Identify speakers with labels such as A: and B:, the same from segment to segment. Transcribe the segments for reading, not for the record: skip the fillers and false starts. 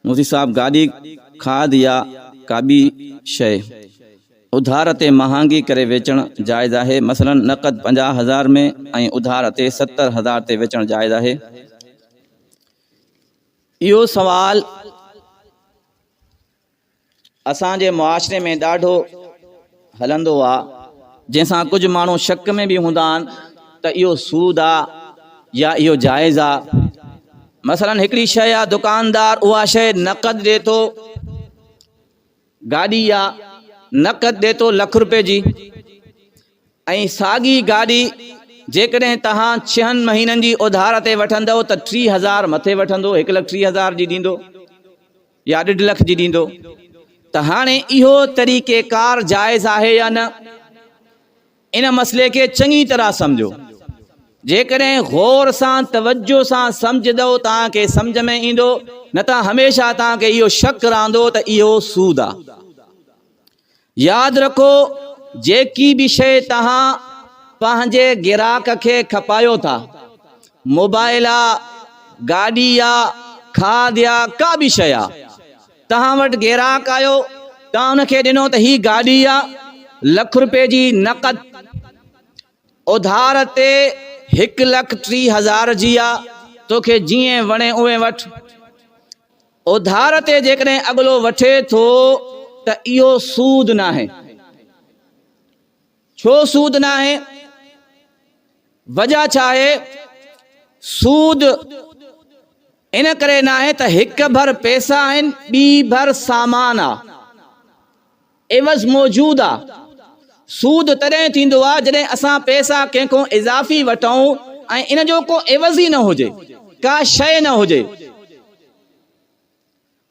A: मुफ्ती साहब गाड़ी खाद या का भी शय उधार ते महांगी करे वेचण जायज़ है। मसलन नक़द 50,000 में ऐं उधार ते 70,000 ते वेचण जायज़ है। यो सवाल असांजे मुआशरे में ॾाढो हलंदो आहे, जैसा कुछ मानू शक में भी हुंदा त इहो सूद आ या इहो जायज़ आ। मसलन हिकड़ी शय आ, दुकानदार उहा शय नक़द दे तो, गाड़ी या नक़द दे तो ₹1,00,000 जी, ऐं साॻी गाड़ी जेकॾहिं तहां 6 महीननि जी उधार ते वठंदव त 30,000 मथे वठंदो, 1,30,000 जी ॾींदो या 1.5 लख जी ॾींदो। त हाणे इहो तरीक़ेकार जायज़ आहे या न, इन मसले के चंगी तरह समझो। जेकॾहिं गौर सां तवज्जो सां समझदो तव्हांखे समझ में ईंदो, न त हमेशह तव्हांखे इहो शक रहंदो त इहो सूद आहे। यादि रखो, जेकी भी शय तव्हां पंहिंजे गिराक खे खपायो था, मोबाइल आ, गाड़ी आ, खाद या का भी शय आ, तव्हां वटि गिराक आयो, तव्हां उनखे ॾिनो त ही गाड़ी आ ₹1,00,000 जी नक़द, उधार ते 1,30,000 जी आ, तोखे जीअं वणे उहे वठ। उधार ते जेकॾहिं अगलो वठे थो त इहो सूद न आहे। छो सूद न आहे? वजह छा आहे? सूद इन करे न आहे त हिक भर पैसा आहिनि, ॿी भर सामान आ, एवज़ मौजूद आ। सूद तॾहिं थींदो आहे जॾहिं असां पैसा कंहिंखों इज़ाफ़ी वठूं ऐं इन जो को एवज़ ई न हुजे, का शय न हुजे।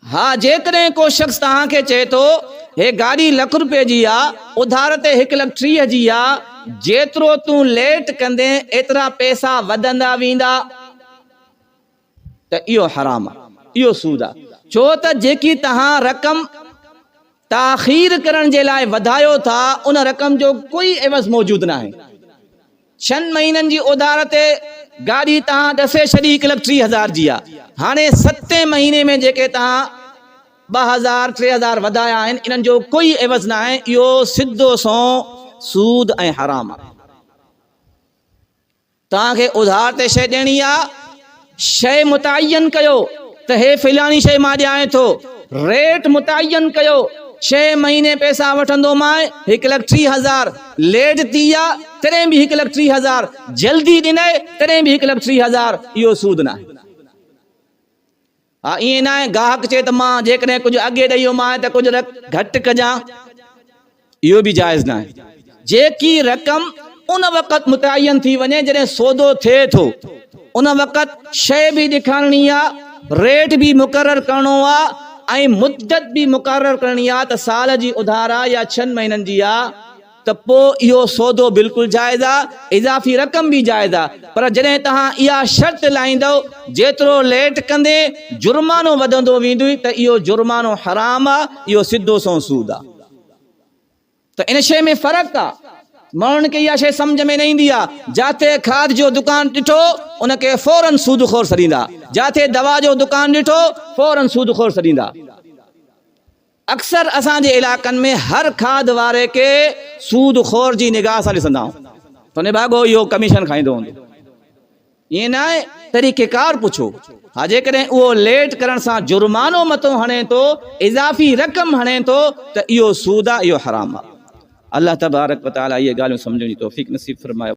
A: हाँ, जेकॾहिं को शख्स तव्हांखे चए थो हे गाड़ी ₹1,00,000 जी आ, उधार ते 1,30,000 जी आ, जेतिरो तूं लेट कंदे एतिरा पैसा वधंदा वेंदा, त इहो हराम आहे, इहो सूद आहे। छो त जेकी तव्हां रक़म ताख़ीर करण जे लाइ वधायो था, उन रक़म जो कोई एवज़ मौजूद न आहे। 6 महीननि जी उधार ते गाड़ी तव्हां ॾसे छॾी 1,30,000 जी आहे, हाणे 7 महीने में जेके तव्हां 2,000 3,000 वधाया आहिनि, इन्हनि जो कोई एवज़ न आहे। इहो सिधो सो सूद ऐं हराम आहे। तव्हांखे उधार ते शइ ॾियणी आहे, शय मुतयन कयो त हे फिलानी शय मां ॾियां थो, रेट मुतयन कयो, 6 महीने पैसा वठंदो मां 1,30,000, लेट थी आहे तॾहिं बि 1,30,000, जल्दी ॾिने तॾहिं बि 1,30,000, इहो सूद न आहे। हा, ईअं न आहे ग्राहक चए त मां जेकॾहिं कुझु अॻे ॾेई मां त कुझु घटि कजां, इहो बि जाइज़ न आहे। जेकी रक़म उन वक़्तु मुतयन थी वञे जॾहिं सौदो थिए थो, उन वक़्तु शय भी ॾेखारणी आहे, रेट भी मुक़रर करणो आहे ऐं मुद्दत भी मुक़रर करणी आहे त साल जी उधार आहे या 6 महीननि जी आहे, त पोइ इहो सौदो बिल्कुलु जाइज़ आहे, इज़ाफ़ी रक़म भी जाइज़ आहे। पर जॾहिं तव्हां इहा शर्त लाहींदव जेतिरो लेट कंदे जुर्मानो वधंदो वेंदो त इहो जुर्मानो हराम आहे, इहो सिधो सो सूद आहे। त इन शइ में फ़र्क़ु आहे। माण्हुनि खे इहा शइ सम्झ में न ईंदी आहे। जिथे खाद जो दुकान ॾिठो उनखे फौरन सूदखोर सॾींदा, जिथे दवा जो दुकान ॾिठो फौरन सूदखोर सॾींदा। अक्सर असांजे इलाक़नि में हर खाद वारे के सूदखोर जी निगाह सां ॾिसंदा आहियूं, त निभागो इहो कमीशन खाईंदो हूंदो। ईअं न आहे, तरीक़ेकार पुछो। हा, जेकॾहिं उहो लेट करण सां जुर्मानो मथो हणे थो, इज़ाफ़ी रक़म हणे थो, त इहो सूद आहे, इहो हराम आहे। अल्लाह तबारक व तआला ये ॻाल्हियूं सम्झण जी तौफ़ीक़ नसीब फरमाए।